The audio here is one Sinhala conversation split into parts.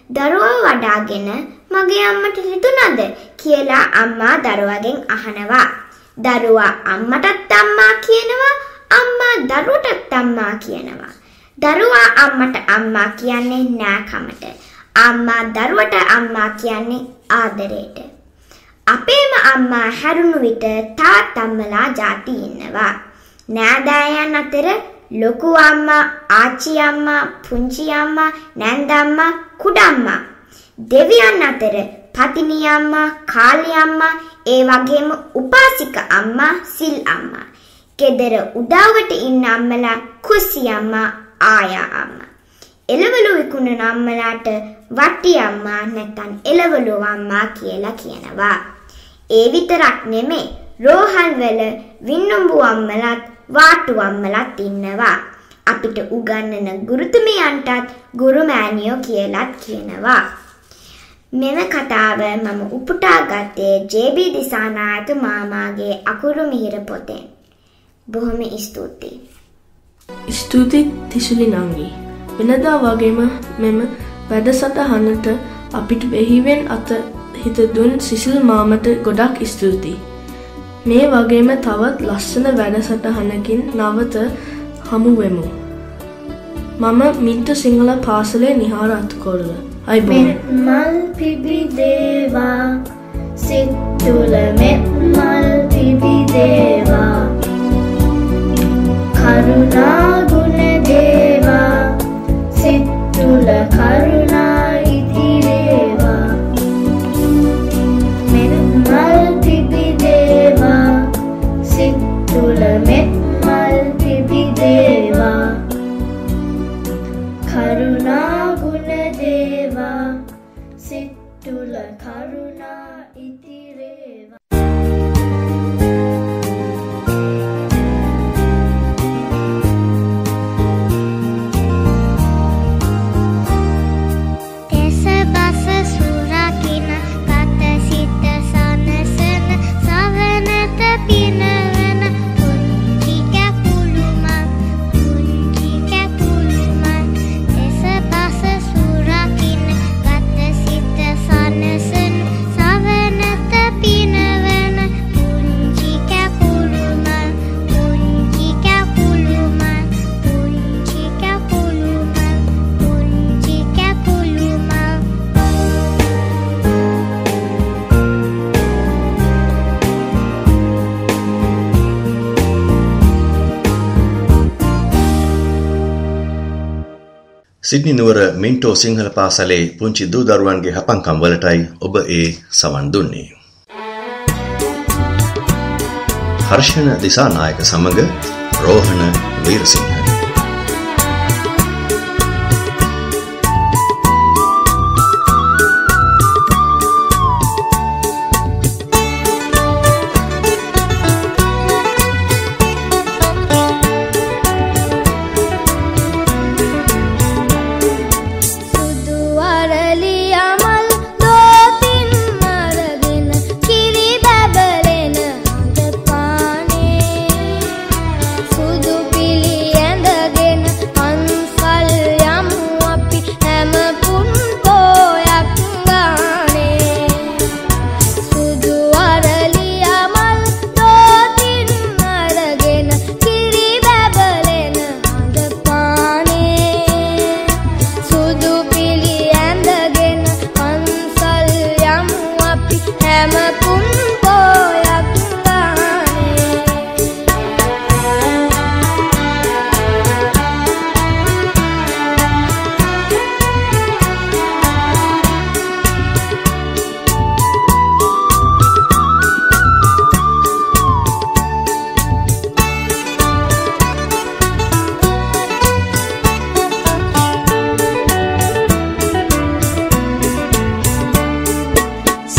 දරුවව වඩාගෙන මගේ අම්මට රිදුනද කියලා අම්මා දරුවගෙන් අහනවා. දරුවා අම්මටත් අම්මා කියනවා, අම්මා දරුවටත් අම්මා කියනවා. දරුවා අම්මට අම්මා කියන්නේ නෑකමට. අම්මා දරුවට අම්මා කියන්නේ ආදරයට. අපේම අම්මා හැරුණු විට තාත් අම්මලා ಜಾති ඉන්නවා. නෑදෑයන් අතර ලොකු අම්මා, ආච්චි අම්මා, පුංචි අම්මා, නැන්දම්මා, කුඩම්මා. දෙවියන් අතර පතිනි අම්මා, කාලි අම්මා, ඒ වගේම උපාසික අම්මා, සිල් අම්මා. ගෙදර උදව්වට ඉන්න අම්මලා කුස්සි අම්මා, ආයා අම්මා. එළවලු විකුණන අම්මලාට වට්ටි අම්මා නැත්නම් එළවලු අම්මා කියලා කියනවා. ඒ විතරක් නෙමෙයි, රෝහල් වල වින්නඹු අම්මලාත් වාට්ටු අම්මලාත් ඉන්නවා. අපිට උගන්වන ගුරුතුමියන්ටත් ගුරුමෑණියෝ කියලාත් කියනවා. මෙම කතාව මම උපුටා ගත්තේ ජේ.බී. දිසානායක මාමාගේ අකුරු මිහිර පොතෙන්. බොහොම ස්තුතියි. ස්තුතියි තිසුලි නංගි. වෙනදා වගේම මෙම වැඩසටහනට අපිට බෙහිවෙන් අත හිත දුන් සිසිල් මාමට ගොඩක් ස්තුතියි. මේ වගේම තවත් ලස්සන වැඩසටහනකින් නැවත හමු වෙමු. මම මිට්ට සිංහල පාසලේ නිහාර අත්කොල්ල. අයිබෝන්. මල් පිබිදේවා සිත් තුළ මෙත් මල් පිබිදේවා කරුණා ගුණ දේවා සිත් තුළ කරුණා ඉතිරේවා මෙත් මල් පිබිදේවා සිත් තුළ මෙත් මල් පිබිදේවා කරුණා ගුණ දේවා සිත් තුළ කරුණා ඉතිරේවා. සිඩ්නි නුවර මින්ටෝ සිංහල පාසලේ පුංචි දූ දරුවන්ගේ හපංකම් වලටයි ඔබ ඒ සවන් දුන්නේ. හර්ෂණ දිසානායක සමග රෝහණ වීරසිංහ.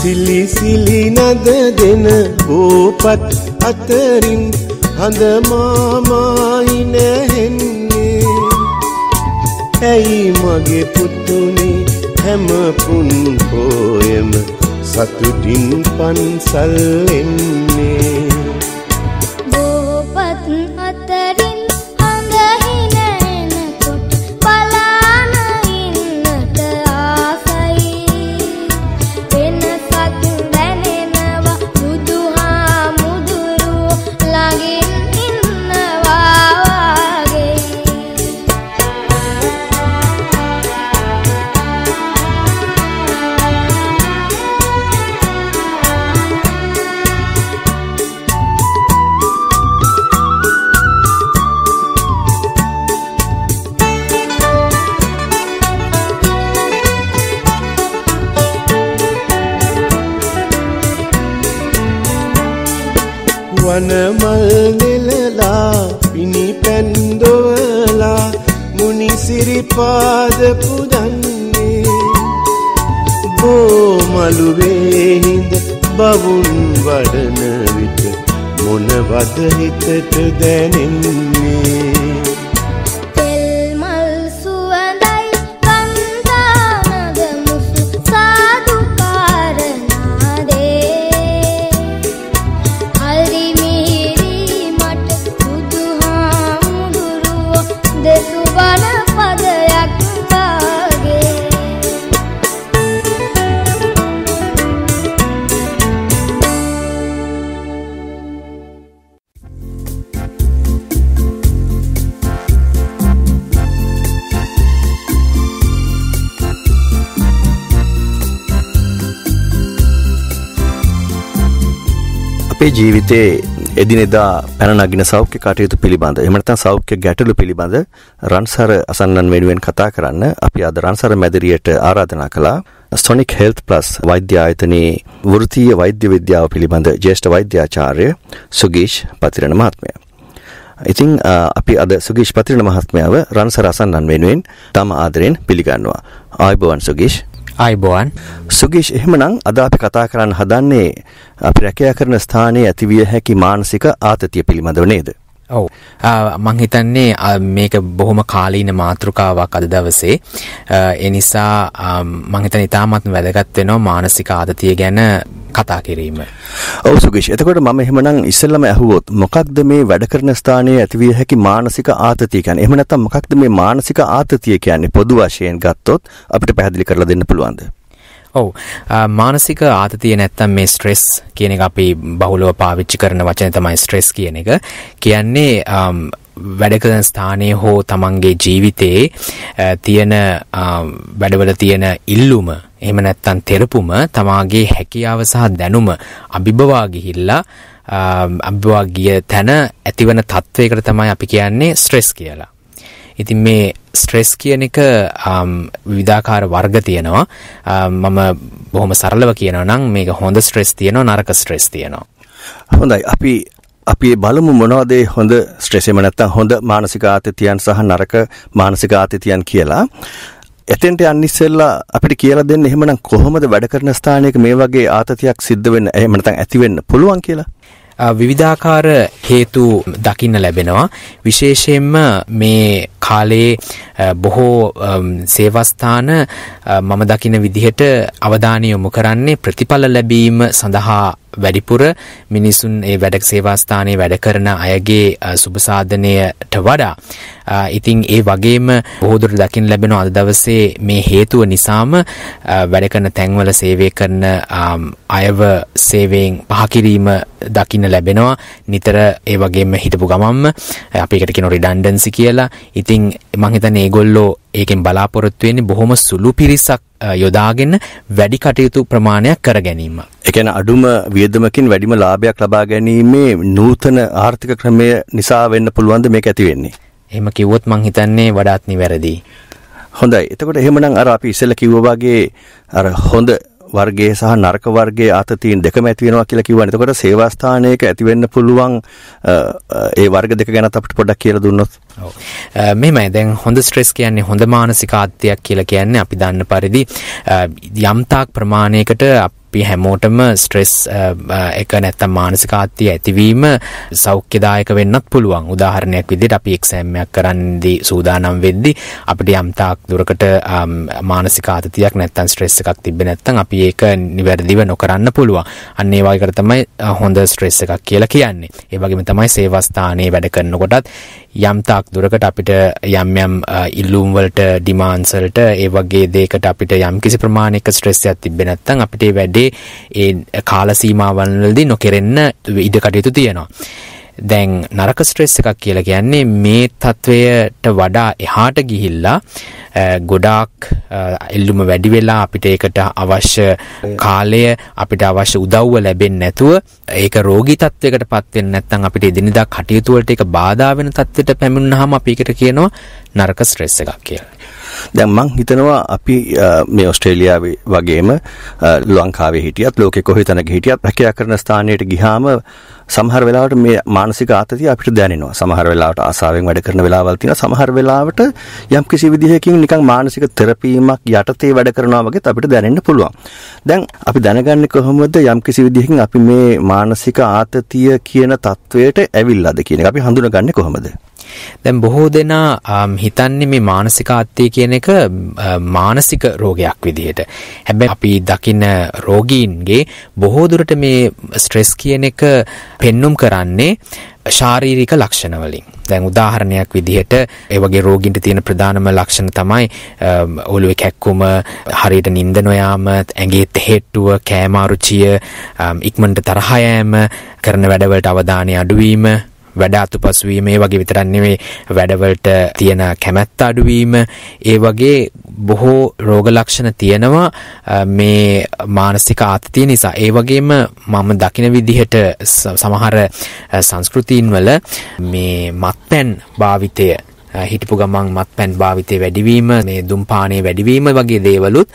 සිලි සිලි නද දෙන බෝපත් අතරින් හඳ මාමයි නැහෙන්නේ ඇයි මගේ පුතුනි හැම පුන් පෝයම සතුටින් පන්සල් එන්නේ බෝපත් අතරින් හඳ හිනෙනකොට බලාන ඉන්නට ආසයි වනමල් නෙලලා පිණි පැන්දොවලා මුනි සිරිපාද පුදන්නේ බෝමළුවේ හිඳ බවුන් වඩන විට මොනවද හිතට දැනෙන්නේ ජීවිතයේ එදිනෙදා පැන නගින සෞඛ්‍ය කටයුතු පිළිබඳ එහෙම නැත්නම් සෞඛ්‍ය ගැටලු පිළිබඳ රන්සර අසන්නන් වෙනුවෙන් කතා කරන්න අපි අද රන්සර මැදිරියට ආරාධනා කළා Sonic Health Plus වෛද්‍ය ආයතනයේ වෘත්තීය වෛද්‍ය විද්‍යාව පිළිබඳ ජ්‍යෙෂ්ඨ වෛද්‍යාචාර්ය සුගීෂ් පතිරණ මහත්මයා. ඉතින් අපි අද සුගීෂ් පතිරණ මහත්මයාව රන්සර අසන්නන් වෙනුවෙන් තම ආදරෙන් පිළිගන්නවා. ආයුබෝවන් සුගීෂ්. ආයුබෝවන්. සුගීෂ් එහෙමනම් අද අපි කතා කරන්න හදන්නේ අපි රැකියා කරන ස්ථානයේ ඇතිවිය හැකි මානසික ආතතිය පිළිබඳව නේද? ඔව්. මම හිතන්නේ මේක බොහොම කාලීන මාතෘකාවක් අද දවසේ. ඒ නිසා මම හිතන්නේ ඉතාමත් වැදගත් වෙනවා මානසික ආතතිය ගැන කතා කිරීම. ඔව් සුගීෂ්. එතකොට මම එහෙමනම් ඉස්සෙල්ලාම අහුවොත් මොකක්ද මේ වැඩ කරන ස්ථානයේ ඇතිවිය හැකි මානසික ආතතිය කියන්නේ? එහෙම නැත්නම් මොකක්ද මේ මානසික ආතතිය කියන්නේ? පොදු වශයෙන් ගත්තොත් අපිට පැහැදිලි කරලා දෙන්න පුළුවන්ද? ඔව්. මානසික ආතතිය නැත්තම් මේ ස්ට්‍රෙස් කියන එක අපි බහුලව පාවිච්චි කරන වචනේ තමයි ස්ට්‍රෙස් කියන එක. කියන්නේ වැඩ කරන ස්ථානයේ හෝ තමන්ගේ ජීවිතයේ තියෙන වැඩවල තියෙන ඉල්ලුම එහෙම නැත්තම් තෙරපුම තමාගේ හැකියාව සහ දැනුම අභිබවා ගිහිල්ලා අභිබවා ගිය තැන ඇතිවන තත්වයකට තමයි අපි කියන්නේ ස්ට්‍රෙස් කියලා. ඉතින් මේ ස්ට්‍රෙස් කියන එක විවිධාකාර වර්ග තියෙනවා. මම බොහොම සරලව කියනවා නම් මේක හොඳ ස්ට්‍රෙස් තියෙනවා නරක ස්ට්‍රෙස් තියෙනවා. හොඳයි. අපි බලමු මොනවද හොඳ ස්ට්‍රෙස් එහෙම නැත්නම් හොඳ මානසික ආතතියන් සහ නරක මානසික ආතතියන් කියලා. එතෙන්ට යන්න ඉස්සෙල්ලා අපිට කියලා දෙන්න එහෙමනම් කොහොමද වැඩ කරන ස්ථානයක මේ වගේ ආතතියක් සිද්ධ වෙන්න එහෙම නැත්නම් ඇති වෙන්න පුළුවන් කියලා? විවිධාකාර හේතු දකින්න ලැබෙනවා. විශේෂයෙන්ම මේ කාලේ බොහෝ සේවාස්ථාන මම දකින විදිහට අවධානය යොමු කරන්නේ ප්‍රතිඵල ලැබීම සඳහා වැඩිපුර මිනිසුන් ඒ වැඩ සේවාස්ථානයේ වැඩ කරන අයගේ සුබ සාධනයට වඩා ඉතින් ඒ වගේම බොහෝ දුරට දකින්න ලැබෙනවා අද දවසේ මේ හේතුව නිසාම වැඩ කරන තැන්වල සේවය කරන අයව සේවයෙන් පහ කිරීම දකින්න ලැබෙනවා. නිතර ඒ වගේම හිටපු ගමන්ම අපි ඒකට කියන රිඩන්ඩන්සි කියලා. ඉතින් මම හිතන්නේ ඒගොල්ලෝ ඒකෙන් බලාපොරොත්තු වෙන්නේ බොහොම සුළු පිරිසක් යොදාගෙන වැඩි කටයුතු ප්‍රමාණයක් කර ගැනීම. ඒ කියන්නේ අඩුම වියදමකින් වැඩිම ලාභයක් ලබා ගැනීමේ නූතන ආර්ථික ක්‍රමය නිසා වෙන්න පුළුවන්ද මේක ඇති වෙන්නේ? එහෙම කිව්වොත් මං හිතන්නේ වඩාත් නිවැරදි. හොඳයි. එතකොට එහෙමනම් අර අපි ඉස්සෙල්ලා කිව්වා වගේ අර හොඳ වර්ගයේ සහ නරක වර්ගයේ ආතතීන් දෙකම ඇති වෙනවා කියලා කිව්වනේ. එතකොට සේවා ස්ථානයක ඇති වෙන්න පුළුවන් ඒ වර්ග දෙක ගැනත් අපිට පොඩ්ඩක් කියලා දුන්නොත්. ඔව්. මෙහෙමයි. දැන් හොඳ ස්ට්‍රෙස් කියන්නේ හොඳ මානසික ආතතියක් කියලා කියන්නේ අපි දන්න පරිදි යම් තාක් ප්‍රමාණයකට අපි හැමෝටම ස්ට්‍රෙස් එක නැත්තම් මානසික ආතතිය ඇතිවීම සෞඛ්‍යදායක වෙන්නත් පුළුවන්. උදාහරණයක් විදිහට අපි එක්සෑම් එකක් කරන්නදී සූදානම් වෙද්දී අපිට යම් තාක් දුරකට මානසික ආතතියක් නැත්තම් ස්ට්‍රෙස් එකක් තිබ්බේ නැත්තම් අපි ඒක නිවැරදිව නොකරන්න පුළුවන්. අන්න ඒ වගේකට තමයි හොඳ ස්ට්‍රෙස් එකක් කියලා කියන්නේ. ඒ වගේම තමයි සේවා ස්ථානයේ වැඩ කරනකොටත් යම් තාක් දුරකට අපිට යම් ඉල්ලුම් වලට ඩිමාන්ඩ්ස් වලට ඒ වගේ දෙයකට අපිට යම් කිසි ප්‍රමාණයක ස්ට්‍රෙස් එකක් තිබ්බේ නැත්තම් අපිට ඒ වැඩේ ඒ කාල සීමාවන් වලදී නොකරන්න ඉඩ කටයුතු තියෙනවා. දැන් නරක ස්ට්‍රෙස් එකක් කියලා කියන්නේ මේ තත්වයට වඩා එහාට ගිහිල්ලා ගොඩාක් එල්ලුම වැඩි වෙලා අපිට ඒකට අවශ්‍ය කාලය අපිට අවශ්‍ය උදව්ව ලැබෙන්නේ නැතුව ඒක රෝගී තත්වයකට පත් වෙන්නේ නැත්නම් අපිට එදිනෙදා කටයුතු වලට ඒක බාධා වෙන තත්ත්වයට පැමිණුනහම අපි ඒකට කියනවා නරක ස්ට්‍රෙස් එකක් කියලා. දැන් මං හිතනවා අපි මේ ඕස්ට්‍රේලියාවේ වගේම ලංකාවේ හිටියත් ලෝකෙ කොහේ තැනක හිටියත් රැකියා කරන ස්ථානයට ගියාම සමහර වෙලාවට මේ මානසික ආතතිය අපිට දැනෙනවා. සමහර වෙලාවට ආසාවෙන් වැඩ කරන වෙලාවල් තියෙනවා. සමහර වෙලාවට යම් කිසි විදිහකින් නිකන් මානසික තෙරපීමක් යටතේ වැඩ කරනවා වගේත් අපිට දැනෙන්න පුළුවන්. දැන් අපි දැනගන්නේ කොහොමද යම් කිසි විදිහකින් අපි මේ මානසික ආතතිය කියන තත්වයට ඇවිල්ලාද කියන එක අපි හඳුනගන්නේ කොහොමද? දැන් බොහෝ දෙනා හිතන්නේ මේ මානසික ආතතිය කියන එක මානසික රෝගයක් විදිහට. හැබැයි අපි දකින රෝගීන්ගේ බොහෝ දුරට මේ ස්ට්‍රෙස් කියන එක පෙන්눔 කරන්නේ ශාරීරික ලක්ෂණ වලින්. දැන් උදාහරණයක් විදිහට ඒ වගේ රෝගීන්ට තියෙන ප්‍රධානම ලක්ෂණ තමයි ඔළුවේ කැක්කුම, හරියට නිින්ද නොයාම, ඇඟේ තෙහෙට්ටුව, කෑම අරුචිය, ඉක්මනට තරහ යෑම, කරන වැඩවලට අවධානය අඩුවීම, වැඩ අතුපසු වීම, ඒ වගේ විතරක් නෙවෙයි වැඩවලට තියෙන කැමැත්ත අඩුවීම, ඒ වගේ බොහෝ රෝග ලක්ෂණ තියෙනවා මේ මානසික ආතතිය නිසා. ඒ වගේම මම දකින විදිහට සමහර සංස්කෘතීන් වල මේ මත්පැන් භාවිතය, හිටපු ගමන් මත්පැන් භාවිතය වැඩිවීම, මේ දුම්පානය වැඩිවීම වගේ දේවලුත්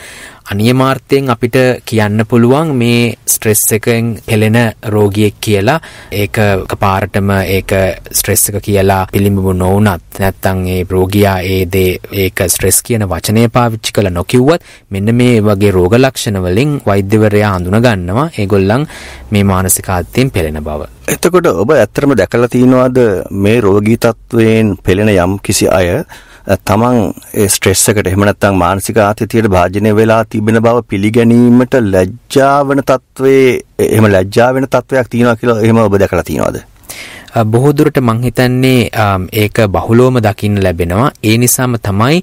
අනියමාර්ථයෙන් අපිට කියන්න පුළුවන් මේ ස්ට්‍රෙස් එකෙන් හෙලෙන රෝගියෙක් කියලා. ඒක එකපාරටම ඒක ස්ට්‍රෙස් එක කියලා පිළිඹු නොවුනත්, නැත්තම් ඒ රෝගියා ඒක ස්ට්‍රෙස් කියන වචනය පාවිච්චි කළ නොකිව්වත් මෙන්න මේ වගේ රෝග ලක්ෂණ වලින් වෛද්‍යවරයා හඳුනා ගන්නවා ඒගොල්ලන් මේ මානසික ආතතියෙන් පෙළෙන බව. එතකොට ඔබ ඇත්තටම දැකලා තියෙනවද මේ රෝගී තත්වයෙන් පෙළෙන යම් කිසි අය තමන් ස්ට්‍රෙස් එකට එහෙම නැත්නම් මානසික ආතතියට භාජනය වෙලා තිබෙන බව පිළිගැනීමට ලැජ්ජා වෙන තත්වයක් තියෙනවා කියලා එහෙම ඔබ දැකලා තියෙනවද? බොහෝ දුරට මං හිතන්නේ ඒක බහුලවම දකින්න ලැබෙනවා. ඒ නිසාම තමයි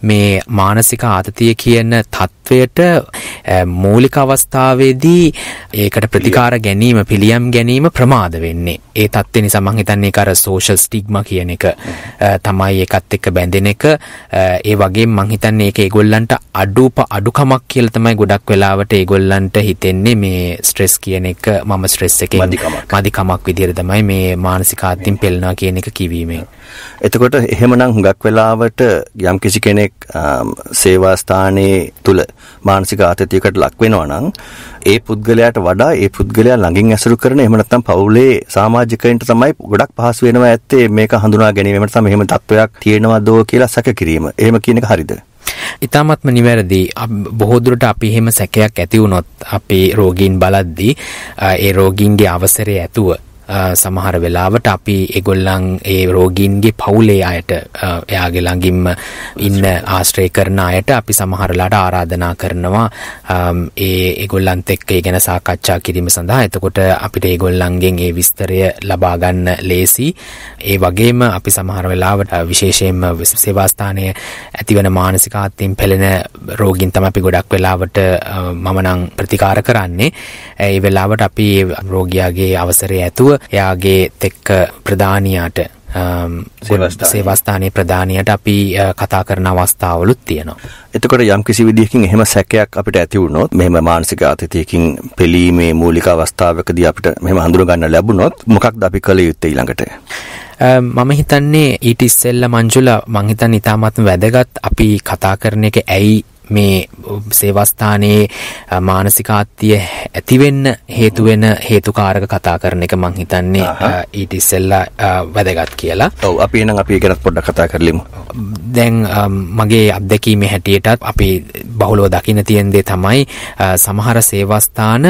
මේ මානසික ආතතිය කියන තත්වයට මූලික අවස්ථාවේදී ඒකට ප්‍රතිකාර ගැනීම, පිළියම් ගැනීම ප්‍රමාද වෙන්නේ. ඒ තත්ත්වය නිසා මං හිතන්නේ ඒක අර සෝෂල් ස්ටිග්මා කියන එක තමයි ඒකත් එක්ක බැඳෙන එක. ඒ වගේම මං හිතන්නේ ඒක ඒගොල්ලන්ට අඩුකමක් කියලා තමයි ගොඩක් වෙලාවට ඒගොල්ලන්ට හිතෙන්නේ මේ ස්ට්‍රෙස් කියන එක මම ස්ට්‍රෙස් එකේ මදිකමක් විදිහට තමයි මේ මානසික ආතතියෙන් පෙළෙනවා කියන එක කිවීමෙන්. එතකොට එහෙමනම් හුඟක් වෙලාවට යම් කිසි කෙනෙක් සේවා ස්ථානයේ තුල මානසික ආතතියකට ලක් වෙනවා නම් ඒ පුද්ගලයාට වඩා ඒ පුද්ගලයා ළඟින් ඇසුරු කරන එහෙම නැත්නම් පවුලේ සමාජිකයින්ට තමයි ගොඩක් පහසු වෙනවා ඇත්තේ මේක හඳුනා ගැනීම. එහෙම නැත්නම් මෙහෙම තත්වයක් තියෙනවදෝ කියලා සැක කිරීම. එහෙම කියන එක හරිද? ඉතාමත්ම නිවැරදි. බොහෝ දුරට අපි එහෙම සැකයක් ඇති වුණොත් අපි රෝගීන් බලද්දී ඒ රෝගීන්ගේ අවසරය ඇතුව සමහර වෙලාවට අපි ඒගොල්ලන් ඒ රෝගීන්ගේ පවුලේ අයට, එයාගේ ළඟින්ම ඉන්න ආශ්‍රය කරන අයට අපි සමහර වෙලාවට ආරාධනා කරනවා ඒගොල්ලන්ත් එක්ක ඒ ගැන සාකච්ඡා කිරීම සඳහා. එතකොට අපිට ඒගොල්ලන්ගෙන් ඒ විස්තරය ලබා ගන්න ලේසි. ඒ වගේම අපි සමහර වෙලාවට විශේෂයෙන්ම සේවා ස්ථානයේ ඇතිවන මානසික ආතතියෙන් පෙළෙන රෝගීන් තමයි අපි ගොඩක් වෙලාවට මම නම් ප්‍රතිකාර කරන්නේ. ඒ වෙලාවට අපි රෝගියාගේ අවසරය ඇතුව එයාගේ තෙක්ක ප්‍රධානියාට සේවාස්ථානයේ ප්‍රධානියට අපි කතා කරන අවස්ථාවලුත් තියෙනවා. එතකොට යම් කිසි විදිහකින් එහෙම සැකයක් අපිට ඇති වුණොත්, මෙහෙම මානසික ආතතියකින් පෙළීමේ මූලික අවස්ථාවකදී අපිට මෙහෙම හඳුනා ගන්න ලැබුණොත් මොකක්ද අපි කළ යුත්තේ ඊළඟට? මම හිතන්නේ ඊට ඉස්සෙල්ලා මංජුල මං හිතන්නේ ඉතාමත්ම වැදගත් අපි කතා කරන එක ඇයි මේ සේවාස්ථානයේ මානසික ආතතිය ඇතිවෙන්න හේතු වෙන හේතුකාරක කතා කරන එක මං හිතන්නේ ඊට ඉස්සෙල්ලා වැදගත් කියලා. ඔව් අපි එහෙනම් අපි ඒකත් පොඩ්ඩක් කතා කරලිමු. දැන් මගේ අත්දැකීමේ හැටියටත් අපි බහුලව දකින්න තියෙන දේ තමයි සමහර සේවාස්ථාන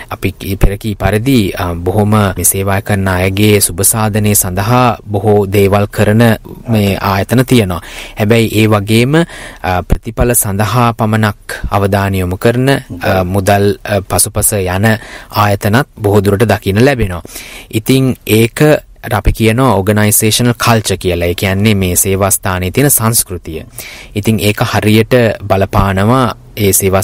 අපි පෙර කී පරිදි බොහොම මේ සේවා කරන අයගේ සුබ සාධනය සඳහා බොහෝ දේවල් කරන මේ ආයතන තියෙනවා. හැබැයි ඒ වගේම ප්‍රතිඵල සඳහා පමණක් අවධානය යොමු කරන මුදල් පසුපස යන ආයතනත් බොහෝ දුරට දකින්න ලැබෙනවා. ඉතින් ඒක අපි කියනවා ඕගනයිසේෂනල් කල්චර් කියලා. ඒ කියන්නේ මේ සේවා ස්ථානයේ තියෙන සංස්කෘතිය. ඉතින් ඒක හරියට බලපානවා ඒ සේවා